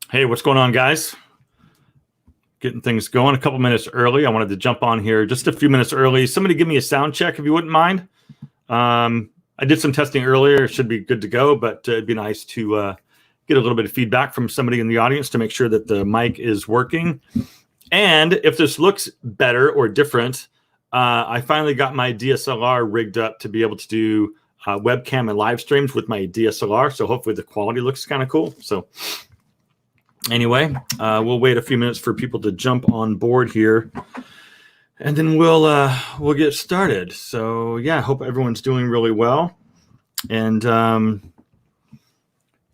Hey, what's going on, guys? Getting things going a couple minutes early. I wanted to jump on here just a few minutes early. Somebody give me a sound check if you wouldn't mind. I did some testing earlier. It should be good to go, but it'd be nice to get a little bit of feedback from somebody in the audience to make sure that the mic is working. And if this looks better or different, I finally got my DSLR rigged up to be able to do webcam and live streams with my DSLR. So hopefully the quality looks kind of cool. So anyway, we'll wait a few minutes for people to jump on board here, and then we'll get started. So yeah, I hope everyone's doing really well. And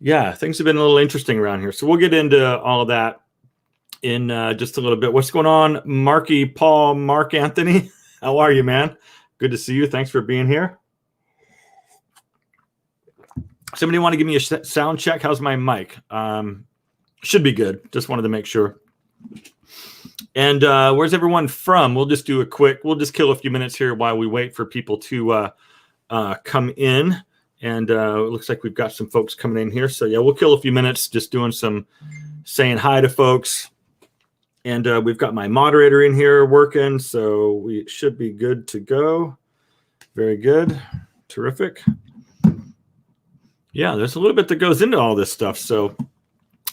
yeah, things have been a little interesting around here. So we'll get into all of that in just a little bit. What's going on, Marky Paul, Mark Anthony? How are you, man? Good to see you. Thanks for being here. Somebody want to give me a sound check? How's my mic? Should be good. Just wanted to make sure. And where's everyone from? We'll just do a quick, we'll just kill a few minutes here while we wait for people to come in. And it looks like we've got some folks coming in here. So yeah, we'll kill a few minutes just doing some saying hi to folks. And we've got my moderator in here working. So we should be good to go. Very good. Terrific. Yeah, there's a little bit that goes into all this stuff. So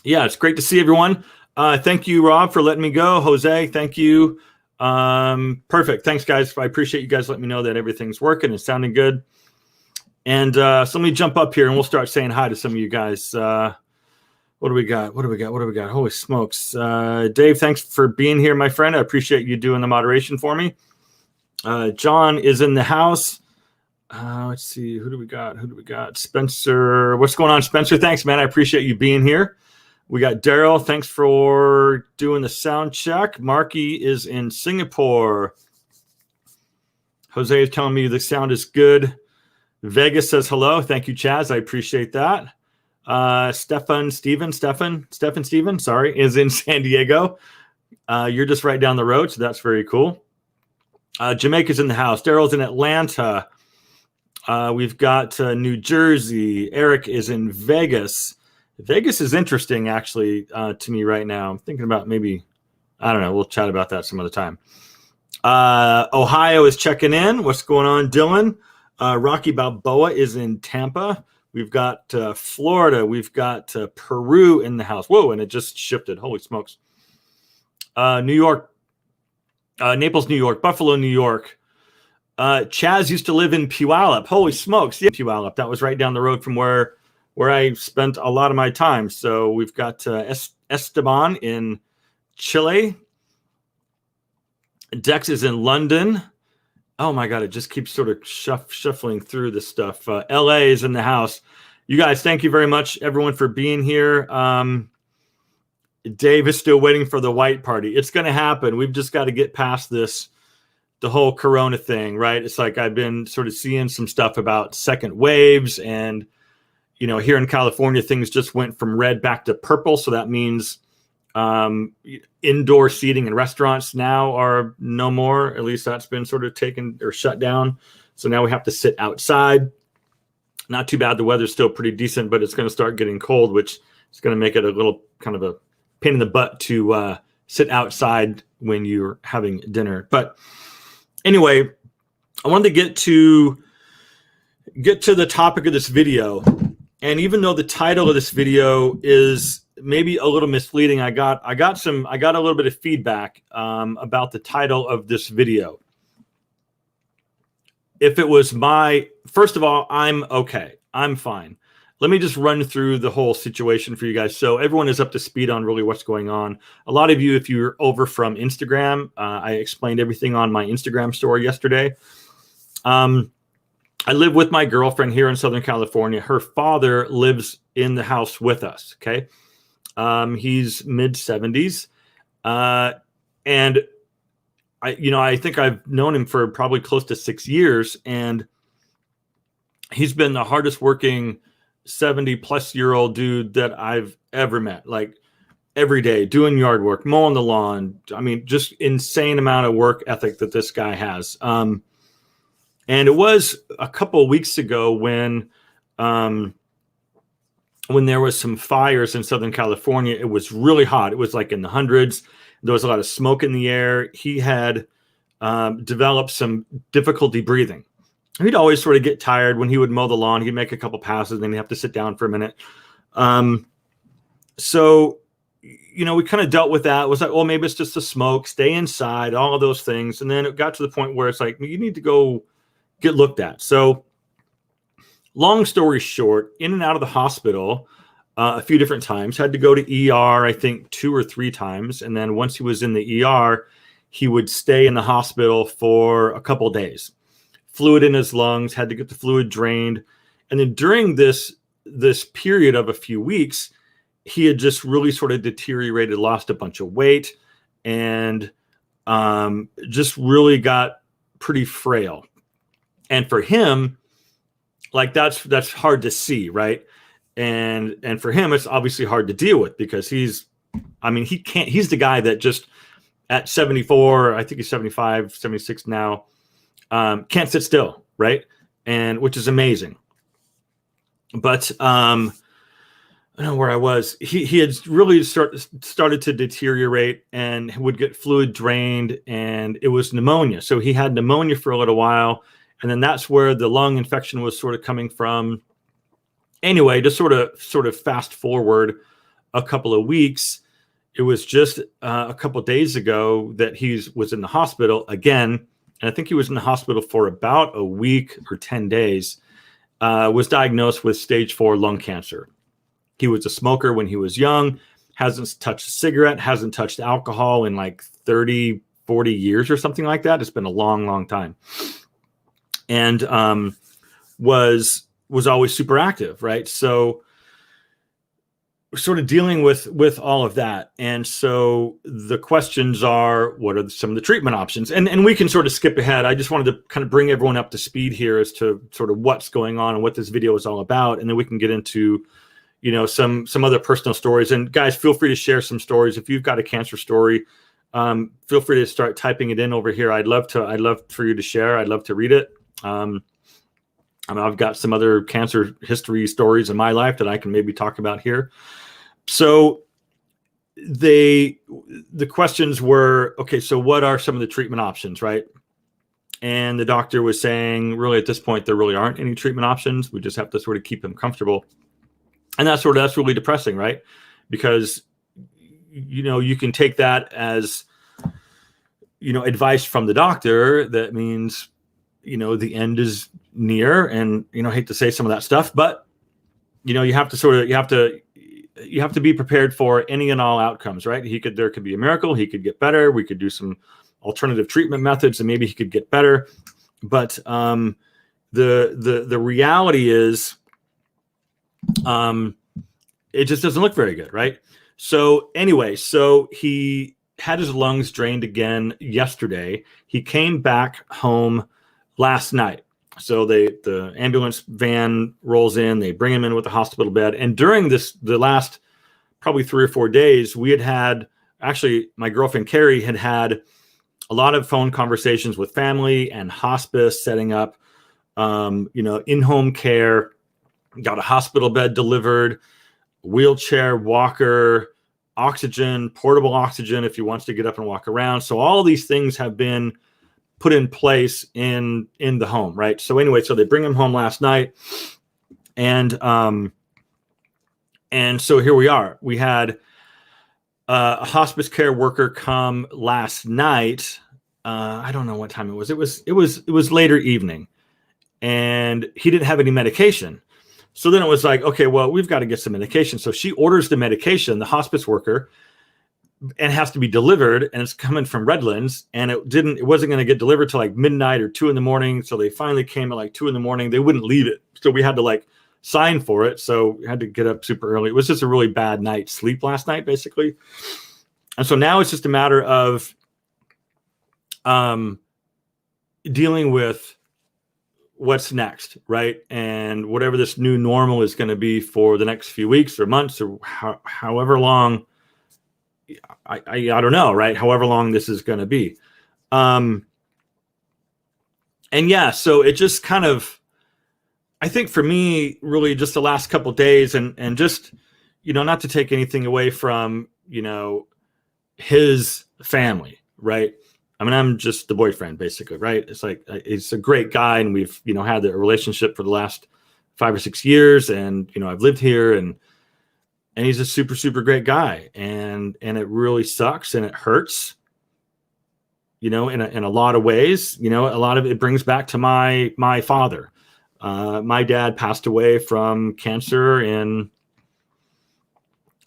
yeah, it's great to see everyone. Thank you, Rob, for letting me go. Jose, thank you. Perfect. Thanks, guys. I appreciate you guys letting me know that everything's working and sounding good. And so let me jump up here and we'll start saying hi to some of you guys. What do we got? What do we got? What do we got? Holy smokes. Dave, thanks for being here, my friend. I appreciate you doing the moderation for me. John is in the house. Let's see. Who do we got? Who do we got? Spencer. What's going on, Spencer? Thanks, man. I appreciate you being here. We got Daryl. Thanks for doing the sound check. Marky is in Singapore. Jose is telling me the sound is good. Vegas says hello. Thank you, Chaz. I appreciate that. Stefan, sorry, is in San Diego. You're just right down the road, so that's very cool. Jamaica's in the house. Daryl's in Atlanta. We've got New Jersey. Eric is in Vegas. Vegas is interesting, actually, to me right now. I'm thinking about maybe, I don't know, we'll chat about that some other time. Ohio is checking in. What's going on, Dylan? Rocky Balboa is in Tampa. We've got Florida. We've got Peru in the house. Whoa, and it just shifted. Holy smokes. New York, Naples, New York, Buffalo, New York. Chaz used to live in Puyallup. Holy smokes. Yeah, Puyallup. That was right down the road from where I spent a lot of my time. So we've got Esteban in Chile. Dex is in London. Oh my God, it just keeps sort of shuffling through this stuff. LA is in the house. You guys, thank you very much, everyone, for being here. Dave is still waiting for the white party. It's going to happen. We've just got to get past this, the whole Corona thing, right? It's like I've been sort of seeing some stuff about second waves, and you know, here in California, things just went from red back to purple. So that means indoor seating in restaurants now are no more. At least that's been sort of taken or shut down. So now we have to sit outside. Not too bad. The weather's still pretty decent, but it's going to start getting cold, which is going to make it a little kind of a pain in the butt to sit outside when you're having dinner. But anyway, I wanted to get to the topic of this video. And even though the title of this video is maybe a little misleading, I got a little bit of feedback about the title of this video. If it was first of all, I'm okay. I'm fine. Let me just run through the whole situation for you guys, so everyone is up to speed on really what's going on. A lot of you, if you're over from Instagram, I explained everything on my Instagram story yesterday. I live with my girlfriend here in Southern California. Her father lives in the house with us. Okay. He's mid-70s. And I think I've known him for probably close to 6 years, and he's been the hardest working 70-plus-year-old dude that I've ever met. Like every day, doing yard work, mowing the lawn. I mean, just insane amount of work ethic that this guy has. And it was a couple of weeks ago when when there was some fires in Southern California, it was really hot. It was like in the hundreds. There was a lot of smoke in the air. He had developed some difficulty breathing. He'd always sort of get tired when he would mow the lawn. He'd make a couple passes, and then he'd have to sit down for a minute. So, we kind of dealt with that. It was like, well, maybe it's just the smoke, stay inside, all of those things. And then it got to the point where it's like, you need to go get looked at. So long story short, in and out of the hospital a few different times, had to go to ER, I think 2 or 3 times. And then once he was in the ER, he would stay in the hospital for a couple of days. Fluid in his lungs, had to get the fluid drained. And then during this period of a few weeks, he had just really sort of deteriorated, lost a bunch of weight, and just really got pretty frail. And for him, like that's hard to see, right? And for him, it's obviously hard to deal with because he's the guy that just at 74, I think he's 75, 76 now, can't sit still, right? And which is amazing. But I don't know where I was. He had really started to deteriorate and would get fluid drained, and it was pneumonia. So he had pneumonia for a little while, and then that's where the lung infection was sort of coming from. Anyway, just sort of fast forward a couple of weeks. It was just a couple of days ago that he was in the hospital again, and I think he was in the hospital for about a week or 10 days. Was diagnosed with stage 4 lung cancer. He was a smoker when he was young, hasn't touched a cigarette, hasn't touched alcohol in like 30, 40 years or something like that. It's been a long, long time. And was always super active, right? So we're sort of dealing with all of that. And so the questions are, what are some of the treatment options? And we can sort of skip ahead. I just wanted to kind of bring everyone up to speed here as to sort of what's going on and what this video is all about. And then we can get into some other personal stories. And guys, feel free to share some stories. If you've got a cancer story, feel free to start typing it in over here. I'd love for you to share. I'd love to read it. I've got some other cancer history stories in my life that I can maybe talk about here. So the questions were, okay, so what are some of the treatment options, right? And the doctor was saying, really at this point, there really aren't any treatment options. We just have to sort of keep him comfortable. And that's really depressing, right? Because, you can take that as, advice from the doctor. That means, the end is near, and, I hate to say some of that stuff, but, you have to be prepared for any and all outcomes, right? There could be a miracle. He could get better. We could do some alternative treatment methods and maybe he could get better. But the reality is, it just doesn't look very good, right? So anyway, he had his lungs drained again yesterday. He came back home last night. So the ambulance van rolls in, they bring him in with the hospital bed. And during the last probably 3 or 4 days, actually my girlfriend Carrie had a lot of phone conversations with family and hospice, setting up, in-home care, got a hospital bed delivered, wheelchair, walker, oxygen, portable oxygen if he wants to get up and walk around. So all these things have been put in place in the home, right? So anyway, so they bring him home last night, and so here we are. We had a hospice care worker come last night. I don't know what time it was. It was later evening, and he didn't have any medication. So then it was like, okay, well, we've got to get some medication. So she orders the medication, the hospice worker, and has to be delivered, and it's coming from Redlands, and it wasn't going to get delivered till like midnight or 2 a.m. So they finally came at like 2 a.m. They wouldn't leave it. So we had to like sign for it. So we had to get up super early. It was just a really bad night's sleep last night, basically. And so now it's just a matter of dealing with what's next, right? And whatever this new normal is going to be for the next few weeks or months or however long, I don't know, right? However long this is going to be. And yeah, so it just kind of, I think for me, really just the last couple of days, and just, not to take anything away from, his family, right? I mean, I'm just the boyfriend, basically, right? It's like, he's a great guy, and we've, had a relationship for the last 5 or 6 years, and, I've lived here, and he's a super, super great guy. And it really sucks, and it hurts, in a lot of ways. A lot of it brings back to my father. My dad passed away from cancer in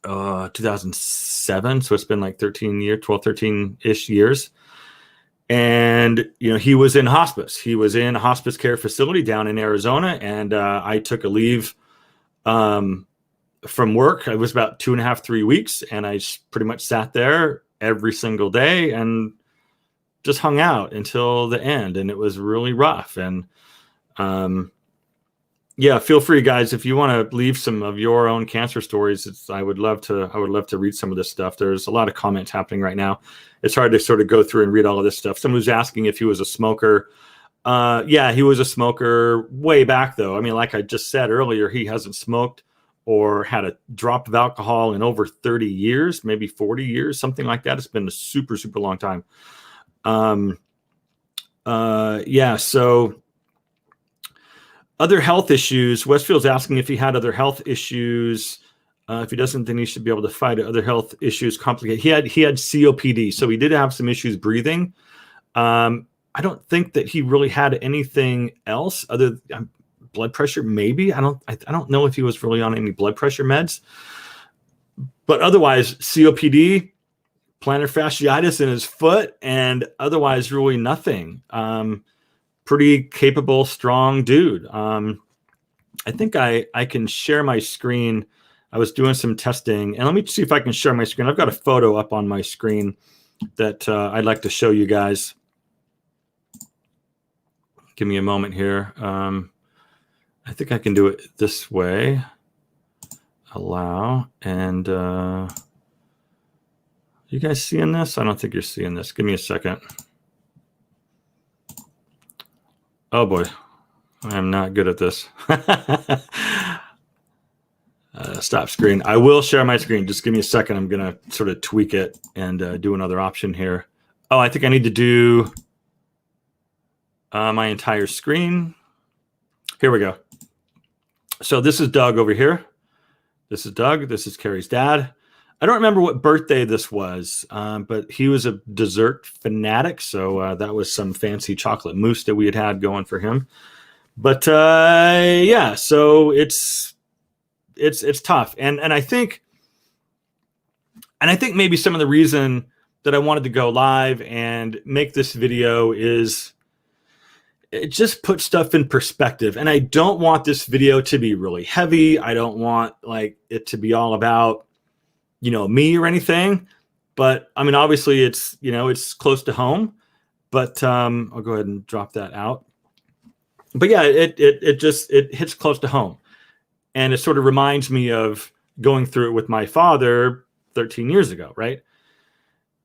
2007. So it's been like 13-ish years. And, he was in hospice. He was in a hospice care facility down in Arizona. And I took a leave from work. It was about 2.5, 3 weeks. And I pretty much sat there every single day and just hung out until the end. And it was really rough. And yeah, feel free, guys, if you want to leave some of your own cancer stories. I would love to read some of this stuff. There's a lot of comments happening right now. It's hard to sort of go through and read all of this stuff. Someone was asking if he was a smoker. Yeah, he was a smoker way back, though. I mean, like I just said earlier, he hasn't smoked or had a drop of alcohol in over 30 years, maybe 40 years, something like that. It's been a super, super long time. Yeah, so other health issues. Westfield's asking if he had other health issues. If he doesn't, then he should be able to fight other health issues. Complicated. He had COPD, so he did have some issues breathing. I don't think that he really had anything else other than blood pressure. Maybe I don't know if he was really on any blood pressure meds. But otherwise, COPD, plantar fasciitis in his foot, and otherwise really nothing. Pretty capable, strong dude. I think I can share my screen. I was doing some testing, and let me see if I can share my screen. I've got a photo up on my screen that I'd like to show you guys. Give me a moment here. I think I can do it this way. Allow, and you guys seeing this? I don't think you're seeing this. Give me a second. Oh boy, I'm not good at this. Stop screen. I will share my screen. Just give me a second. I'm going to sort of tweak it and do another option here. Oh, I think I need to do my entire screen. Here we go. So this is Doug over here. This is Doug. This is Carrie's dad. I don't remember what birthday this was, but he was a dessert fanatic. So that was some fancy chocolate mousse that we had going for him. But yeah, so it's tough. And I think maybe some of the reason that I wanted to go live and make this video is it just puts stuff in perspective. And I don't want this video to be really heavy. I don't want like it to be all about, me or anything. But I mean, obviously it's, it's close to home, but I'll go ahead and drop that out. But yeah, it hits close to home. And it sort of reminds me of going through it with my father 13 years ago, right?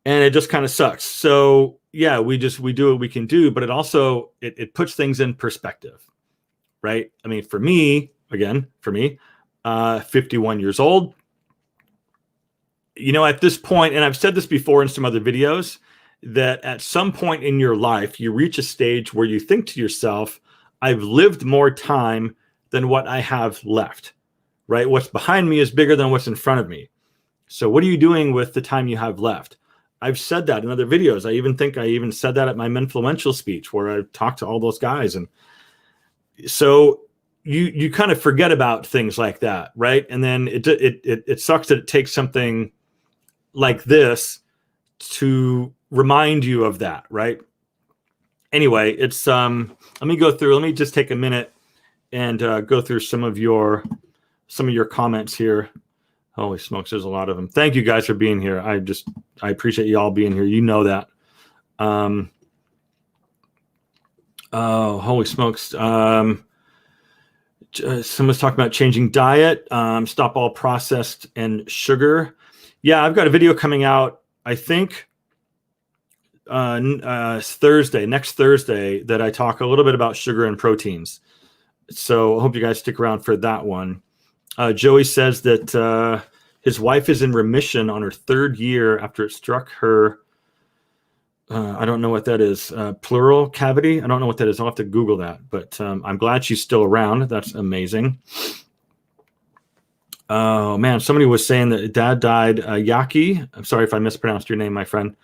And it just kind of sucks. So yeah, we do what we can do, but it also, it puts things in perspective, right? I mean, for me, 51 years old, at this point, and I've said this before in some other videos, that at some point in your life, you reach a stage where you think to yourself, I've lived more time than what I have left, right? What's behind me is bigger than what's in front of me. So what are you doing with the time you have left? I've said that in other videos. I even think I even said that at my Menfluential speech where I talked to all those guys. And so you kind of forget about things like that, right? And then it sucks that it takes something like this to remind you of that, right? Anyway, it's let me just take a minute and go through some of your comments here. Holy smokes, there's a lot of them. Thank you guys for being here. I appreciate you all being here. You know that. Oh, holy smokes. Someone's talking about changing diet, stop all processed and sugar. Yeah, I've got a video coming out, I think, next Thursday, that I talk a little bit about sugar and proteins. So I hope you guys stick around for that one. Joey says that his wife is in remission on her 3rd year after it struck her. I don't know what that is. Pleural cavity. I don't know what that is. I'll have to Google that. But I'm glad she's still around. That's amazing. Oh, man. Somebody was saying that dad died. Yaki. I'm sorry if I mispronounced your name, my friend.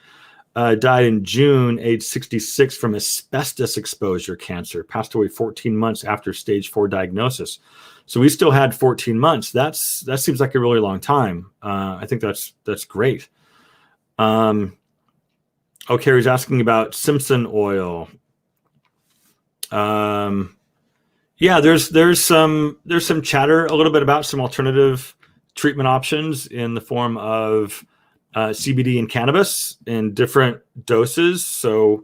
Died in June, age 66, from asbestos exposure cancer. Passed away 14 months after stage 4 diagnosis. So we still had 14 months. That seems like a really long time. I think that's great. Carrie's asking about Simpson oil. Yeah, there's some chatter a little bit about some alternative treatment options in the form of CBD and cannabis in different doses. So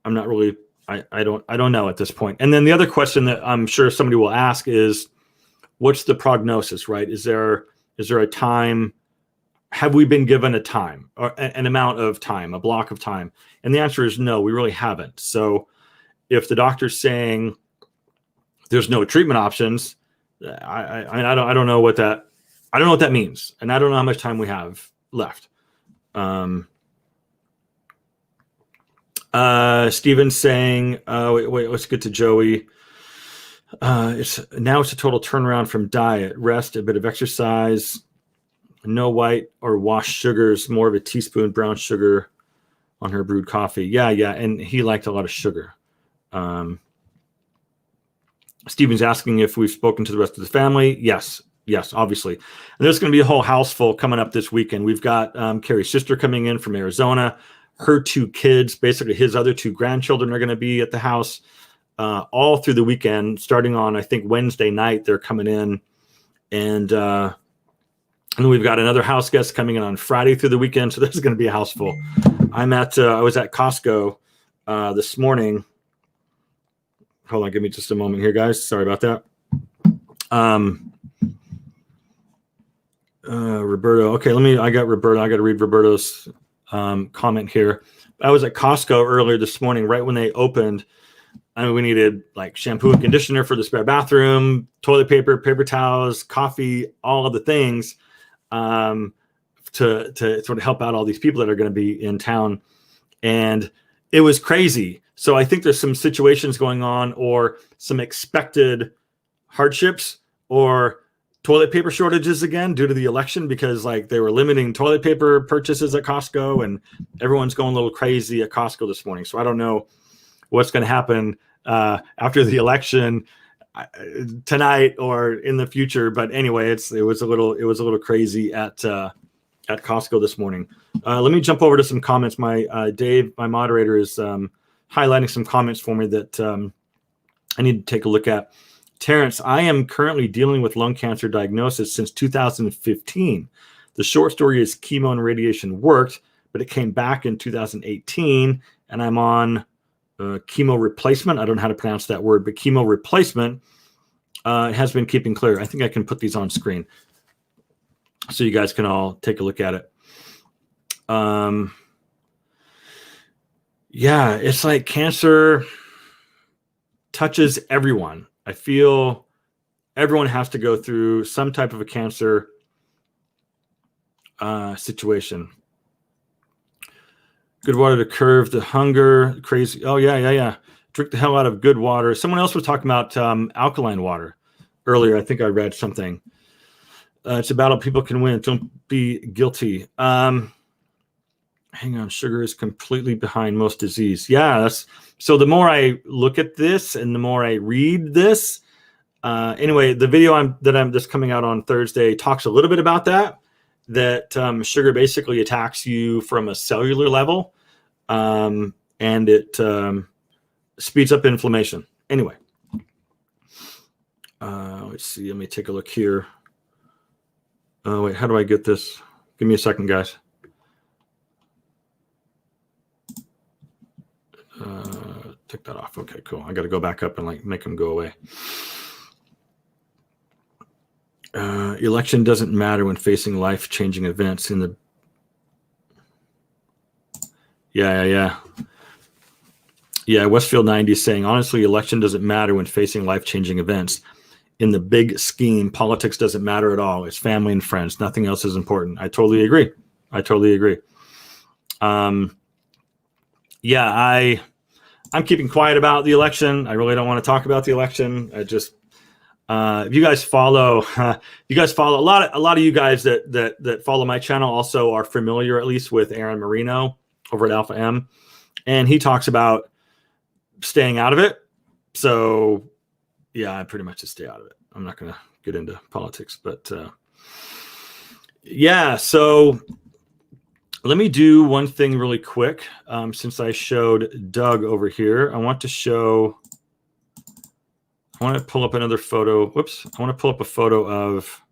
I'm not really, I don't know at this point. And then the other question that I'm sure somebody will ask is, what's the prognosis, right? Is there a time? Have we been given a time or an amount of time, a block of time? And the answer is no, we really haven't. So if the doctor's saying there's no treatment options, I don't know what that, I don't know what that means. And I don't know how much time we have left. Steven's saying, wait, let's get to Joey. It's a total turnaround from diet, rest, a bit of exercise, no white or washed sugars, more of a teaspoon brown sugar on her brewed coffee. Yeah. And he liked a lot of sugar. Steven's asking if we've spoken to the rest of the family. Yes, obviously. And there's going to be a whole house full coming up this weekend. We've got Carrie's sister coming in from Arizona. Her 2 kids, basically his other 2 grandchildren, are going to be at the house all through the weekend, starting on, I think, Wednesday night. They're coming in. And then we've got another house guest coming in on Friday through the weekend. So there's going to be a house full. I was at Costco this morning. Hold on, give me just a moment here, guys. Sorry about that. Roberto. Okay, I got Roberto. I got to read Roberto's comment here. I was at Costco earlier this morning, right when they opened. I mean, we needed like shampoo and conditioner for the spare bathroom, toilet paper, paper towels, coffee, all of the things to sort of help out all these people that are going to be in town. And it was crazy. So I think there's some situations going on, or some expected hardships, or toilet paper shortages again due to the election, because like they were limiting toilet paper purchases at Costco, and everyone's going a little crazy at Costco this morning. So I don't know what's going to happen after the election tonight or in the future. But anyway, it was a little crazy at Costco this morning. Let me jump over to some comments. Dave, my moderator, is highlighting some comments for me that I need to take a look at. Terrence, I am currently dealing with lung cancer diagnosis since 2015. The short story is chemo and radiation worked, but it came back in 2018, and I'm on chemo replacement. I don't know how to pronounce that word, but chemo replacement has been keeping clear. I think I can put these on screen so you guys can all take a look at it. Yeah, it's like cancer touches everyone. I feel everyone has to go through some type of a cancer situation. Good water to curb the hunger. Crazy. Oh, yeah. Drink the hell out of good water. Someone else was talking about alkaline water earlier. I think I read something. It's a battle people can win. Don't be guilty. Hang on. Sugar is completely behind most disease. Yeah. So the more I look at this and the more I read this, anyway, the video that's coming out on Thursday talks a little bit about that sugar basically attacks you from a cellular level, and it speeds up inflammation. Anyway, let's see. Let me take a look here. Oh, wait, how do I get this? Give me a second, guys. Take that off. Okay, cool. I got to go back up and make them go away. Election doesn't matter when facing life-changing events in the. Yeah. Yeah, Westfield 90 is saying, honestly, election doesn't matter when facing life-changing events. In the big scheme, politics doesn't matter at all. It's family and friends. Nothing else is important. I totally agree. Yeah, I'm keeping quiet about the election. I really don't want to talk about the election. I just if you guys follow, a lot of you guys that follow my channel also are familiar, at least, with Aaron Marino over at Alpha M, and he talks about staying out of it. So yeah, I pretty much just stay out of it. I'm not going to get into politics, but yeah. So let me do one thing really quick. Since I showed Doug over here, I want to pull up another photo. Whoops. I want to pull up a photo of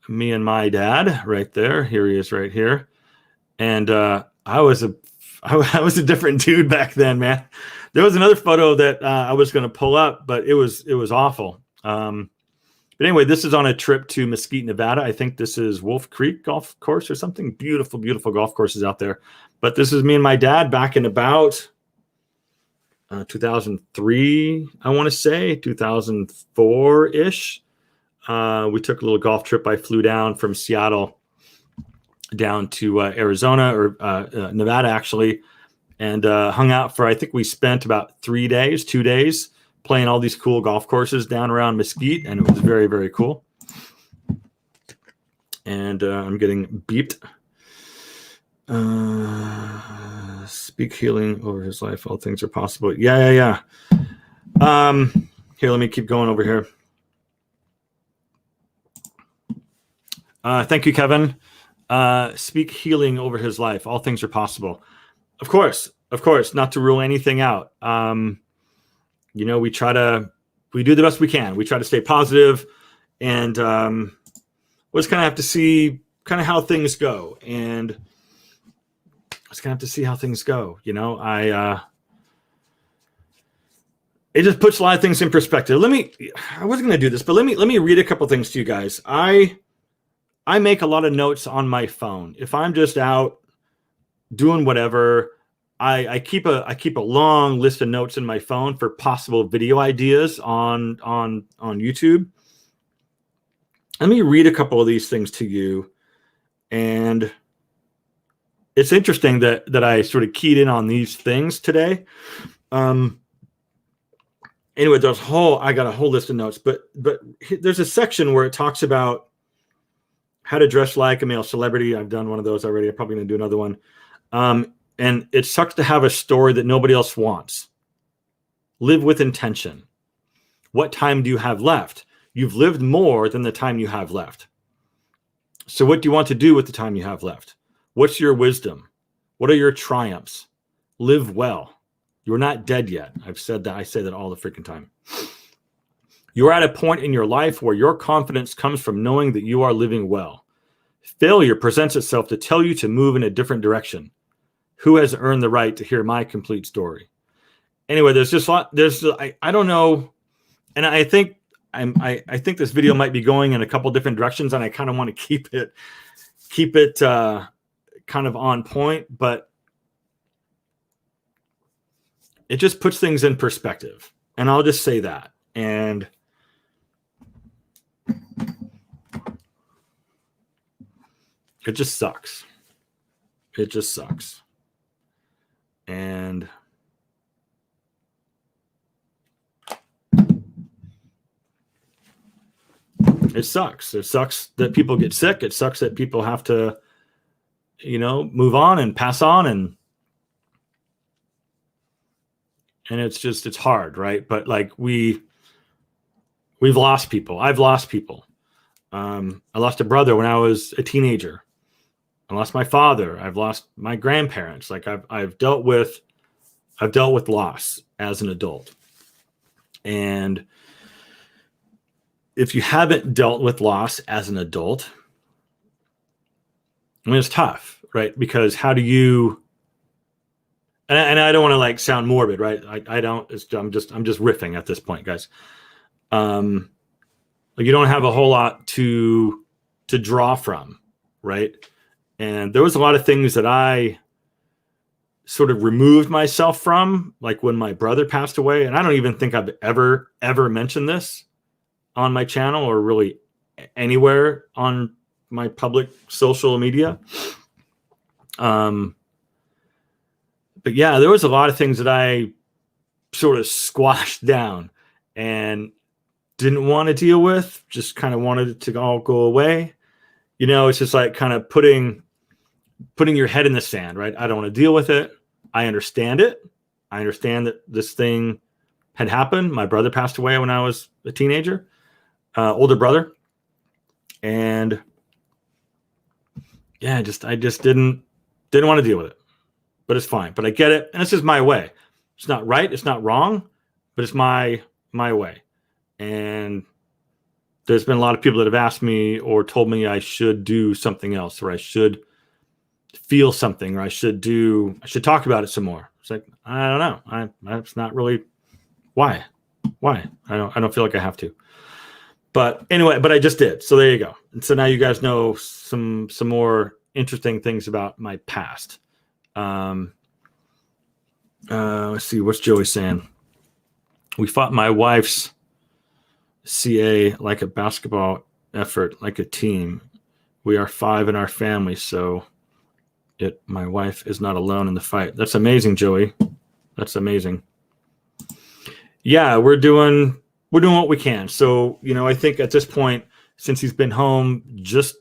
me and my dad right there. Here he is right here. And I was a different dude back then, man. There was another photo that I was going to pull up, but it was awful. But anyway, this is on a trip to Mesquite, Nevada. I think this is Wolf Creek Golf Course or something. Beautiful, beautiful golf courses out there. But this is me and my dad back in about 2003, I want to say, 2004-ish. We took a little golf trip. I flew down from Seattle down to Arizona or Nevada, actually, and hung out for, I think we spent about 2 days, playing all these cool golf courses down around Mesquite, and it was very, very cool. And I'm getting beeped. Speak healing over his life. All things are possible. Yeah. Here, let me keep going over here. Thank you, Kevin. Speak healing over his life. All things are possible. Of course, not to rule anything out. We do the best we can. We try to stay positive, and we'll just kind of have to see kind of how things go. And just gonna have to see how things go. It just puts a lot of things in perspective. I wasn't gonna do this, but let me read a couple things to you guys. I make a lot of notes on my phone. If I'm just out doing whatever, I keep a long list of notes in my phone for possible video ideas on YouTube. Let me read a couple of these things to you. And it's interesting that I sort of keyed in on these things today. Anyway, I got a whole list of notes, but there's a section where it talks about how to dress like a male celebrity. I've done one of those already. I'm probably going to do another one. And it sucks to have a story that nobody else wants. Live with intention. What time do you have left? You've lived more than the time you have left. So what do you want to do with the time you have left? What's your wisdom? What are your triumphs? Live well. You're not dead yet. I've said that. I say that all the freaking time. You're at a point in your life where your confidence comes from knowing that you are living well. Failure presents itself to tell you to move in a different direction. Who has earned the right to hear my complete story? Anyway, there's just a lot. I don't know, and I think this video might be going in a couple different directions, and I kind of want to keep it kind of on point, but it just puts things in perspective, and I'll just say that. And it just sucks. And it sucks. It sucks that people get sick. It sucks that people have to, move on and pass on. And it's hard, right? But like we've lost people. I've lost people. I lost a brother when I was a teenager. I lost my father. I've lost my grandparents. Like I've dealt with loss as an adult. And if you haven't dealt with loss as an adult, I mean, it's tough, right? Because how do you, and I don't want to like sound morbid, right? I'm just riffing at this point, guys. You don't have a whole lot to draw from, right? And there was a lot of things that I sort of removed myself from, like when my brother passed away. And I don't even think I've ever mentioned this on my channel or really anywhere on my public social media. But yeah, there was a lot of things that I sort of squashed down and didn't want to deal with, just kind of wanted it to all go away. You know, it's just like kind of putting your head in the sand, right? I don't want to deal with it. I understand it. I understand that this thing had happened. My brother passed away when I was a teenager, older brother. And yeah, I just didn't want to deal with it, but it's fine. But I get it. And this is my way. It's not right. It's not wrong, but it's my way. And there's been a lot of people that have asked me or told me I should do something else, or I should feel something, or I should talk about it some more. It's like, I don't know. That's not really why. I don't feel like I have to. But anyway, but I just did. So there you go. And so now you guys know some more interesting things about my past. Let's see, what's Joey saying? We fought my wife's CA like a basketball effort, like a team. We are 5 in our family, so my wife is not alone in the fight. That's amazing, Joey. That's amazing. Yeah, we're doing what we can. So, you know, I think at this point, since he's been home just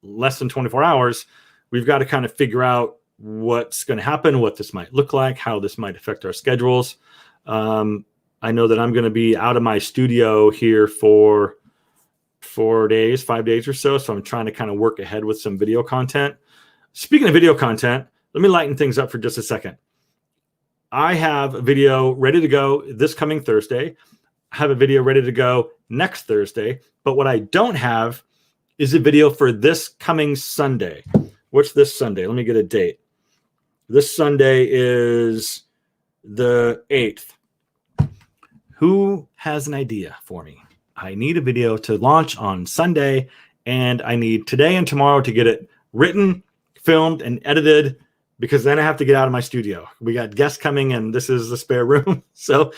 less than 24 hours, we've got to kind of figure out what's going to happen, what this might look like, how this might affect our schedules. I know that I'm going to be out of my studio here for 5 days or so. So I'm trying to kind of work ahead with some video content. Speaking of video content, let me lighten things up for just a second. I have a video ready to go this coming Thursday. I have a video ready to go next Thursday. But what I don't have is a video for this coming Sunday. What's this Sunday? Let me get a date. This Sunday is the 8th. Who has an idea for me? I need a video to launch on Sunday, and I need today and tomorrow to get it written, filmed, and edited, because then I have to get out of my studio. We got guests coming, and this is the spare room. So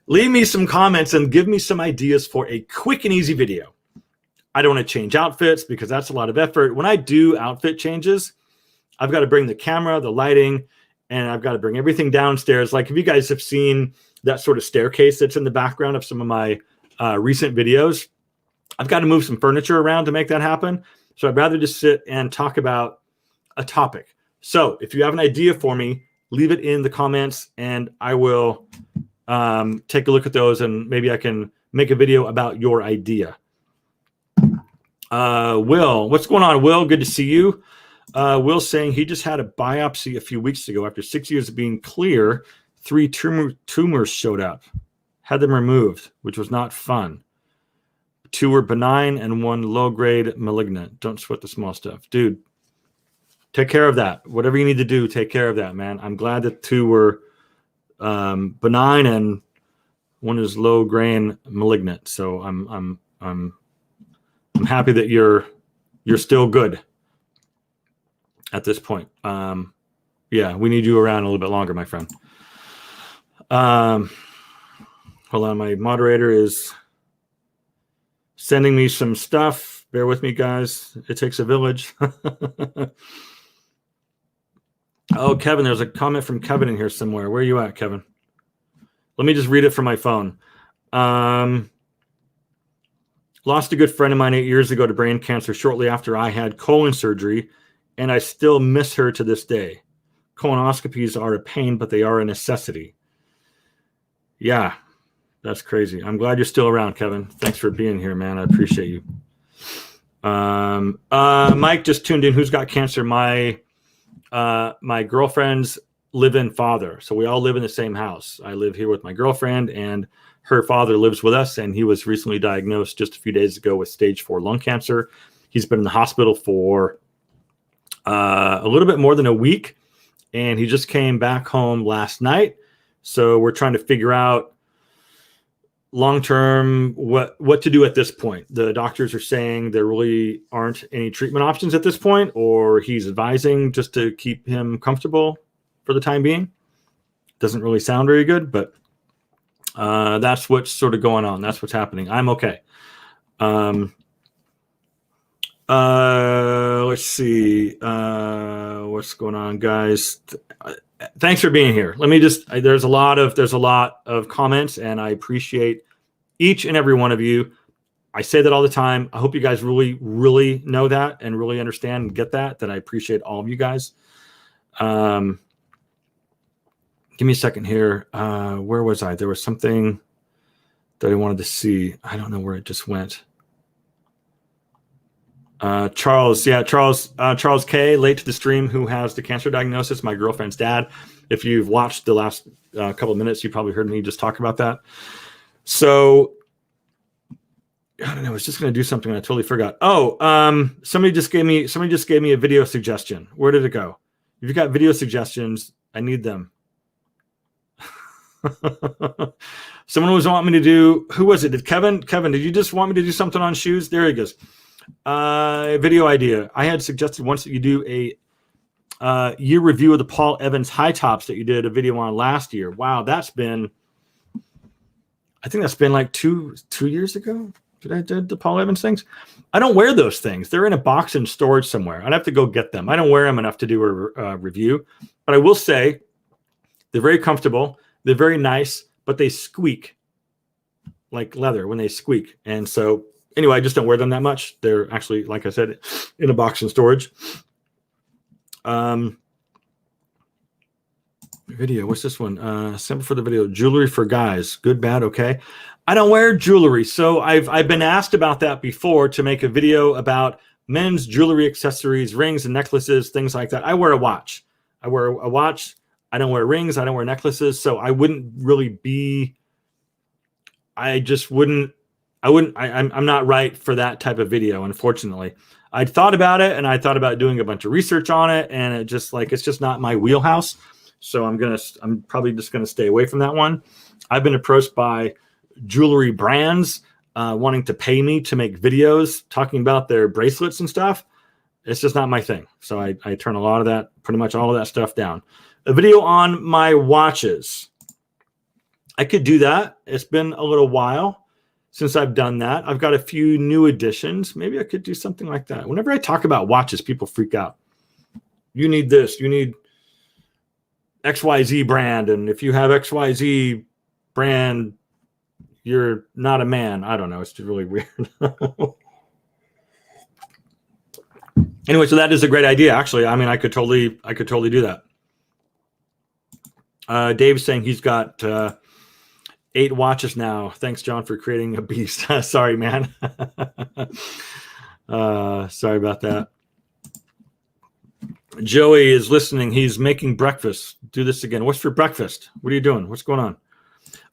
leave me some comments and give me some ideas for a quick and easy video. I don't want to change outfits because that's a lot of effort. When I do outfit changes, I've got to bring the camera, the lighting, and I've got to bring everything downstairs. Like if you guys have seen that sort of staircase that's in the background of some of my recent videos, I've got to move some furniture around to make that happen. So I'd rather just sit and talk about a topic. So if you have an idea for me, leave it in the comments and I will take a look at those, and maybe I can make a video about your idea. Will, what's going on, Will? Good to see you. Will saying he just had a biopsy a few weeks ago. After 6 years of being clear, 3 tumors showed up. Had them removed, which was not fun. 2 were benign and 1 low-grade malignant. Don't sweat the small stuff. Dude, take care of that. Whatever you need to do, take care of that, man. I'm glad that 2 were benign and 1 is low-grade malignant. So I'm happy that you're still good at this point. Yeah, we need you around a little bit longer, my friend. Hold on, my moderator is sending me some stuff. Bear with me, guys. It takes a village. Oh, Kevin, there's a comment from Kevin in here somewhere. Where are you at, Kevin? Let me just read it from my phone. Lost a good friend of mine 8 years ago to brain cancer shortly after I had colon surgery, and I still miss her to this day. Colonoscopies are a pain, but they are a necessity. Yeah, that's crazy. I'm glad you're still around, Kevin. Thanks for being here, man. I appreciate you. Mike just tuned in. Who's got cancer? My girlfriend's live-in father. So we all live in the same house. I live here with my girlfriend, and her father lives with us, and he was recently diagnosed just a few days ago with stage 4 lung cancer. He's been in the hospital for a little bit more than a week, and he just came back home last night. So we're trying to figure out long-term what to do at this point. The doctors are saying there really aren't any treatment options at this point, or he's advising just to keep him comfortable for the time being. Doesn't really sound very good, but that's what's sort of going on. That's what's happening. I'm okay. Let's see. What's going on, guys? Thanks for being here. Let me just, there's a lot of comments, and I appreciate each and every one of you. I say that all the time. I hope you guys really, really know that and really understand and get that I appreciate all of you guys. Give me a second here. Where was I? There was something that I wanted to see. I don't know where it just went. Charles K, late to the stream, who has the cancer diagnosis, my girlfriend's dad. If you've watched the last couple of minutes, you probably heard me just talk about that. So I don't know. I was just going to do something and I totally forgot. Somebody just gave me a video suggestion. Where did it go? If you got video suggestions, I need them. Someone was wanting me to do, who was it? Kevin, did you just want me to do something on shoes? There he goes. Video idea. I had suggested once that you do a year review of the Paul Evans high tops that you did a video on last year. Wow, I think that's been like two years ago. Did I did the Paul Evans things? I don't wear those things. They're in a box in storage somewhere. I'd have to go get them. I don't wear them enough to do a review, but I will say they're very comfortable. They're very nice, but they squeak like leather when they squeak. And so anyway, I just don't wear them that much. They're actually, like I said, in a box in storage. Video. What's this one? Simple for the video. Jewelry for guys. Good, bad, okay. I don't wear jewelry. So I've been asked about that before, to make a video about men's jewelry, accessories, rings and necklaces, things like that. I wear a watch. I don't wear rings. I don't wear necklaces. So I wouldn't really be, I'm not right for that type of video, unfortunately. I'd thought about it, and I thought about doing a bunch of research on it, and it's just not my wheelhouse. So I'm probably just gonna stay away from that one. I've been approached by jewelry brands wanting to pay me to make videos talking about their bracelets and stuff. It's just not my thing. So I turn pretty much all of that stuff down. A video on my watches. I could do that. It's been a little while since I've done that. I've got a few new additions. Maybe I could do something like that. Whenever I talk about watches, people freak out. You need this. You need XYZ brand. And if you have XYZ brand, you're not a man. I don't know. It's just really weird. Anyway, so that is a great idea. Actually, I mean, I could totally do that. Dave's saying he's got 8 watches now. Thanks, John, for creating a beast. Sorry, man. Sorry about that. Joey is listening. He's making breakfast. Do this again. What's for breakfast? What are you doing? What's going on?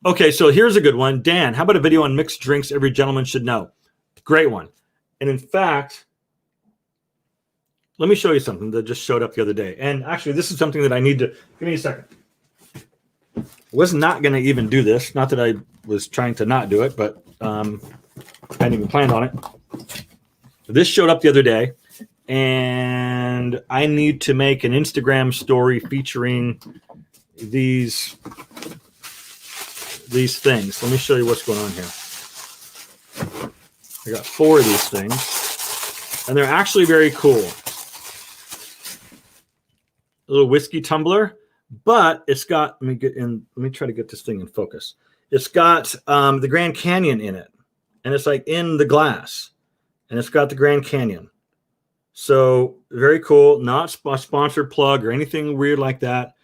Okay, so here's a good one. Dan, how about a video on mixed drinks every gentleman should know? Great one. And in fact, let me show you something that just showed up the other day. And actually, this is something that I need to... Give me a second. I was not going to even do this. Not that I was trying to not do it, but I hadn't even planned on it. This showed up the other day, and I need to make an Instagram story featuring these things. Let me show you what's going on here. I got 4 of these things, and they're actually very cool. A little whiskey tumbler. But it's got, let me try to get this thing in focus. It's got the Grand Canyon in it. And it's like in the glass. And it's got the Grand Canyon. So very cool. Not a sponsored plug or anything weird like that.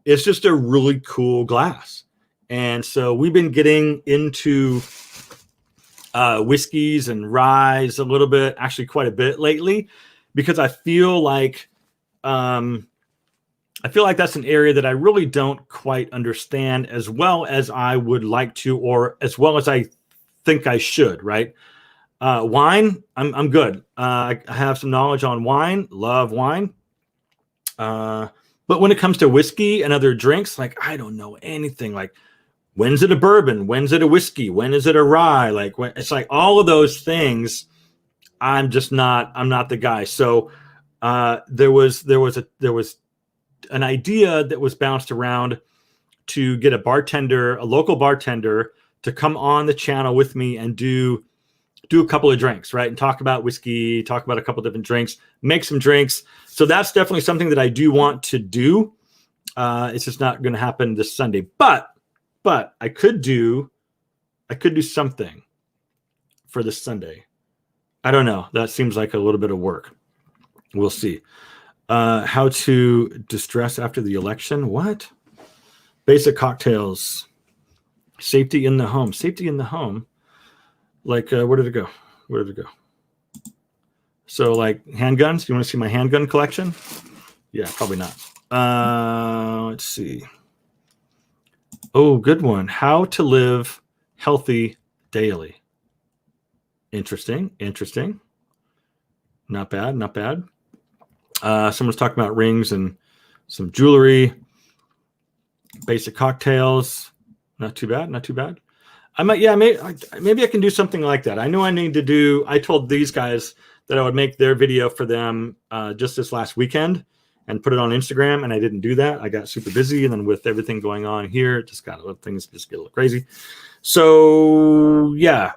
It's just a really cool glass. And so we've been getting into whiskeys and ryes a little bit, actually quite a bit lately, because I feel like that's an area that I really don't quite understand as well as I would like to, or as well as I think I should, right? Wine, I'm good. I have some knowledge on wine, love wine. But when it comes to whiskey and other drinks, like I don't know anything. Like, when's it a bourbon? When's it a whiskey? When is it a rye? Like, it's like all of those things. I'm not the guy. So there was an idea that was bounced around to get a local bartender, to come on the channel with me and do a couple of drinks, right? And talk about whiskey, talk about a couple of different drinks, make some drinks. So that's definitely something that I do want to do. It's just not going to happen this Sunday, but I could do something for this Sunday. I don't know. That seems like a little bit of work. We'll see. How to distress after the election. What? Basic cocktails. Safety in the home. Safety in the home. Like, where did it go? Where did it go? So, like, handguns. You want to see my handgun collection? Yeah, probably not. Let's see. Oh, good one. How to live healthy daily. Interesting. Not bad. Someone's talking about rings and some jewelry. Basic cocktails. Not too bad. Maybe I can do something like that. I know I told these guys that I would make their video for them just this last weekend and put it on Instagram, and I didn't do that. I got super busy, and then with everything going on here, things just get a little crazy. So yeah,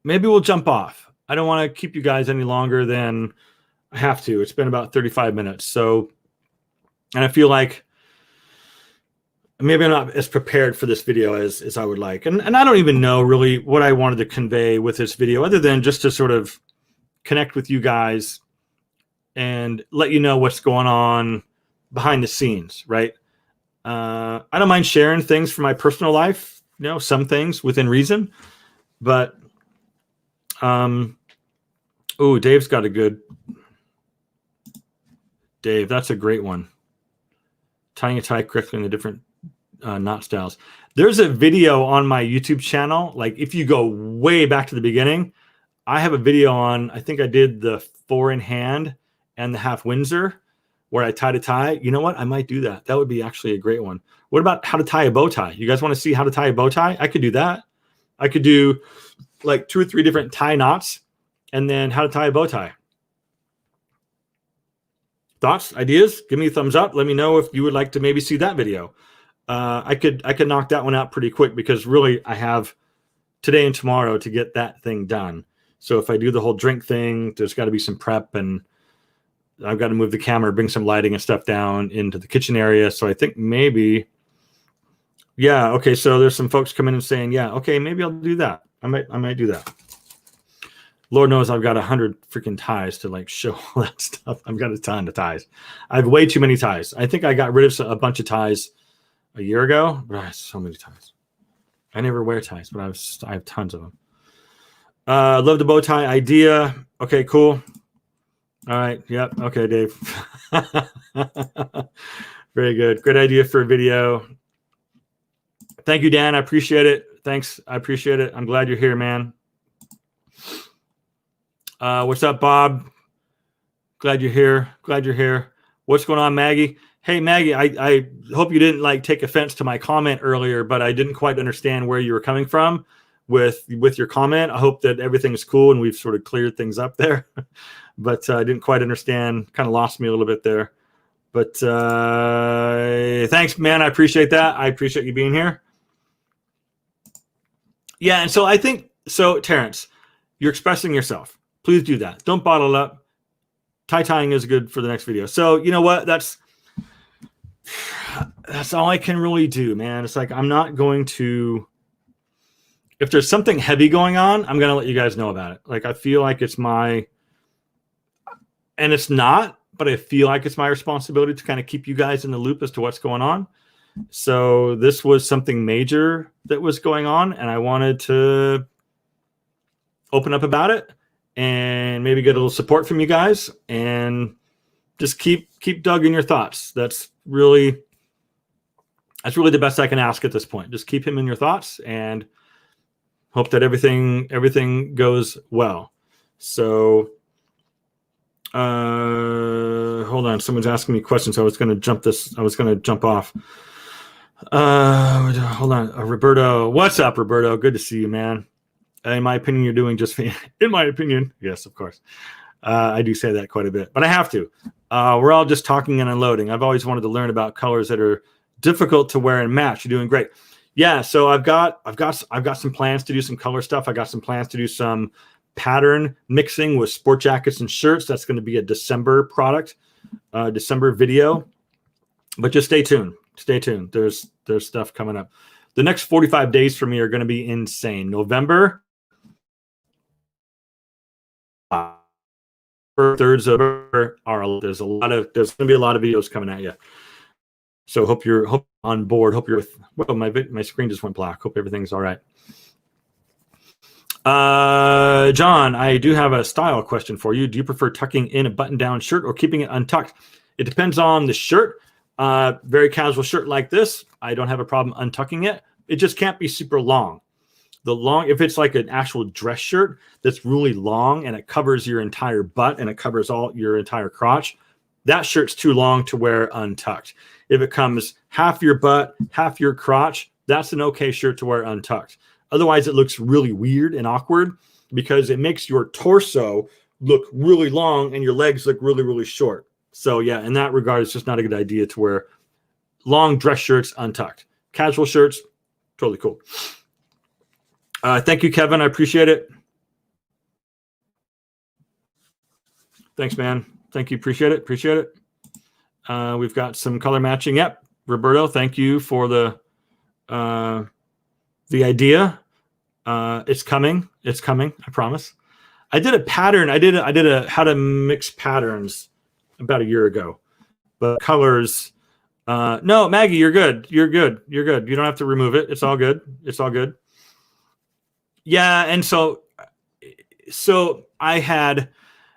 maybe we'll jump off. I don't want to keep you guys any longer than I have to. It's been about 35 minutes. So, and I feel like maybe I'm not as prepared for this video as I would like. And I don't even know really what I wanted to convey with this video, other than just to sort of connect with you guys and let you know what's going on behind the scenes, right? I don't mind sharing things from my personal life, some things within reason, but Dave's got a good. Dave, that's a great one. Tying a tie correctly in the different knot styles. There's a video on my YouTube channel. Like, if you go way back to the beginning, I have a video on, I think I did the 4 in hand and the half Windsor where I tied a tie. You know what? I might do that. That would be actually a great one. What about how to tie a bow tie? You guys want to see how to tie a bow tie? I could do that. I could do like 2 or 3 different tie knots and then how to tie a bow tie. Thoughts, ideas? Give me a thumbs up. Let me know if you would like to maybe see that video. I could knock that one out pretty quick, because really I have today and tomorrow to get that thing done. So if I do the whole drink thing, there's got to be some prep, and I've got to move the camera, bring some lighting and stuff down into the kitchen area. So I think maybe, yeah, okay. So there's some folks coming and saying, yeah, okay, maybe I'll do that. I might do that. Lord knows I've got 100 freaking ties to like show all that stuff. I've got a ton of ties. I have way too many ties. I think I got rid of a bunch of ties a year ago, but I have so many ties. I never wear ties, but I have tons of them. Love the bow tie idea. Okay, cool. All right. Yep. Okay, Dave. Very good. Great idea for a video. Thank you, Dan. I appreciate it. Thanks. I appreciate it. I'm glad you're here, man. What's up, Bob? Glad you're here. What's going on, Maggie? Hey, Maggie, I hope you didn't like take offense to my comment earlier, but I didn't quite understand where you were coming from with your comment. I hope that everything is cool and we've sort of cleared things up there. But I didn't quite understand. Kind of lost me a little bit there. But thanks, man. I appreciate that. I appreciate you being here. Yeah, and so I think, Terrence, you're expressing yourself. Please do that. Don't bottle it up. Tie-tying is good for the next video. So you know what? That's all I can really do, man. It's like I'm not going to. If there's something heavy going on, I'm going to let you guys know about it. Like, I feel like it's my, and it's not, but I feel like it's my responsibility to kind of keep you guys in the loop as to what's going on. So this was something major that was going on, and I wanted to open up about it and maybe get a little support from you guys, and just keep Doug in your thoughts. That's really the best I can ask at this point. Just keep him in your thoughts and hope that everything goes well. So hold on, someone's asking me questions. I was going to jump off. Hold on, Roberto. What's up, Roberto? Good to see you, man. In my opinion, you're doing just fine. In my opinion, yes, of course. I do say that quite a bit, but I have to. We're all just talking and unloading. I've always wanted to learn about colors that are difficult to wear and match. You're doing great. Yeah, so I've got some plans to do some color stuff. I got some plans to do some pattern mixing with sport jackets and shirts. That's going to be a December product, December video. But just stay tuned. Stay tuned. There's stuff coming up. The next 45 days for me are going to be insane. November, thirds of there's going to be a lot of videos coming at you. So hope you're on board. Hope you're with. Well, my screen just went black. Hope everything's all right. John, I do have a style question for you. Do you prefer tucking in a button-down shirt or keeping it untucked? It depends on the shirt. Very casual shirt like this, I don't have a problem untucking it. It just can't be super long. If it's like an actual dress shirt that's really long and it covers your entire butt and it covers all your entire crotch, that shirt's too long to wear untucked. If it comes half your butt, half your crotch, that's an okay shirt to wear untucked. Otherwise, it looks really weird and awkward because it makes your torso look really long and your legs look really, really short. So yeah, in that regard, it's just not a good idea to wear long dress shirts untucked. Casual shirts, totally cool. Thank you, Kevin. I appreciate it. Thanks, man. Thank you. Appreciate it. Appreciate it. We've got some color matching. Yep. Roberto, thank you for the idea. It's coming. It's coming. I promise. I did a pattern. I did a how to mix patterns about a year ago, but colors. No, Maggie, you're good. You're good. You're good. You don't have to remove it. It's all good. It's all good. Yeah. And so I had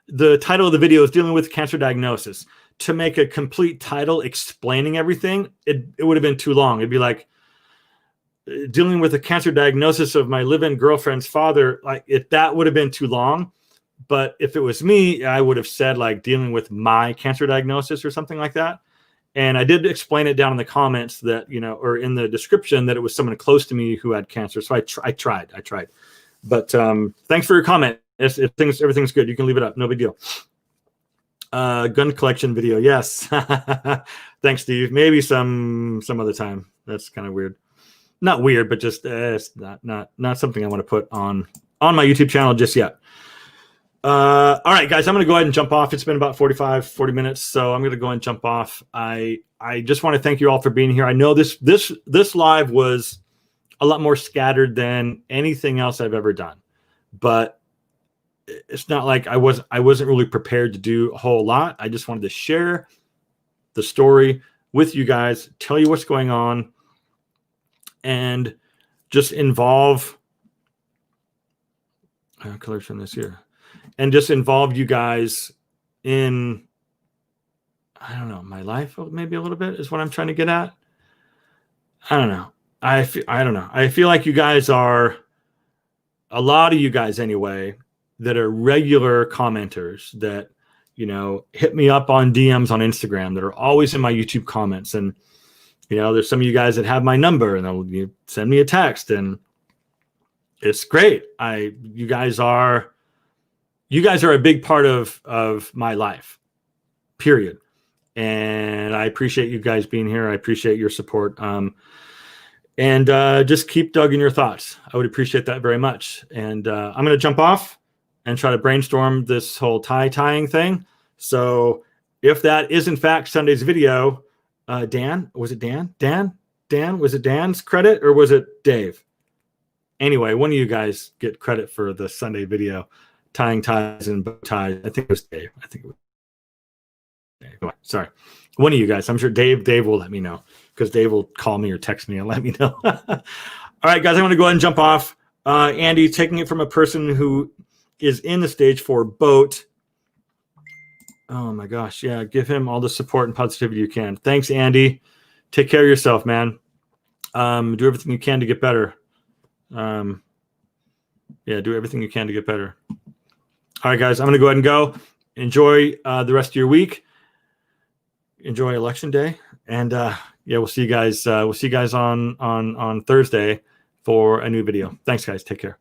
the title of the video is dealing with cancer diagnosis. To make a complete title explaining everything, it would have been too long. It'd be like dealing with a cancer diagnosis of my live-in girlfriend's father. Like that would have been too long. But if it was me, I would have said like dealing with my cancer diagnosis or something like that. And I did explain it down in the comments that, or in the description that it was someone close to me who had cancer. So I tried. But thanks for your comment. Everything's good. You can leave it up. No big deal. Gun collection video. Yes. Thanks, Steve. Maybe some other time. That's kind of weird. Not weird, but just it's not something I want to put on my YouTube channel just yet. All right, guys, I'm going to go ahead and jump off. It's been about 40 minutes, so I'm going to go and jump off. I just want to thank you all for being here. I know this live was a lot more scattered than anything else I've ever done, but it's not like I wasn't really prepared to do a whole lot. I just wanted to share the story with you guys, tell you what's going on, and just involve colors from this year. And just involve you guys in, I don't know, my life maybe a little bit is what I'm trying to get at. I don't know. I don't know. I feel like you guys are, a lot of you guys anyway, that are regular commenters that, hit me up on DMs on Instagram, that are always in my YouTube comments. And, there's some of you guys that have my number and they'll send me a text, and it's great. You guys are a big part of my life, period. And I appreciate you guys being here. I appreciate your support. And just keep dugging your thoughts. I would appreciate that very much. And I'm going to jump off and try to brainstorm this whole tying thing. So if that is in fact Sunday's video, Dan, was it Dan? Dan, was it Dan's credit or was it Dave? Anyway, one of you guys get credit for the Sunday video. Tying ties and bow ties. I think it was Dave. Dave. Sorry. One of you guys. I'm sure Dave will let me know, because Dave will call me or text me and let me know. All right, guys, I'm going to go ahead and jump off. Andy, taking it from a person who is in the stage 4 boat. Oh, my gosh. Yeah, give him all the support and positivity you can. Thanks, Andy. Take care of yourself, man. Do everything you can to get better. Do everything you can to get better. All right, guys, I'm going to go ahead and go. Enjoy the rest of your week. Enjoy Election Day. And we'll see you guys. We'll see you guys on Thursday for a new video. Thanks, guys. Take care.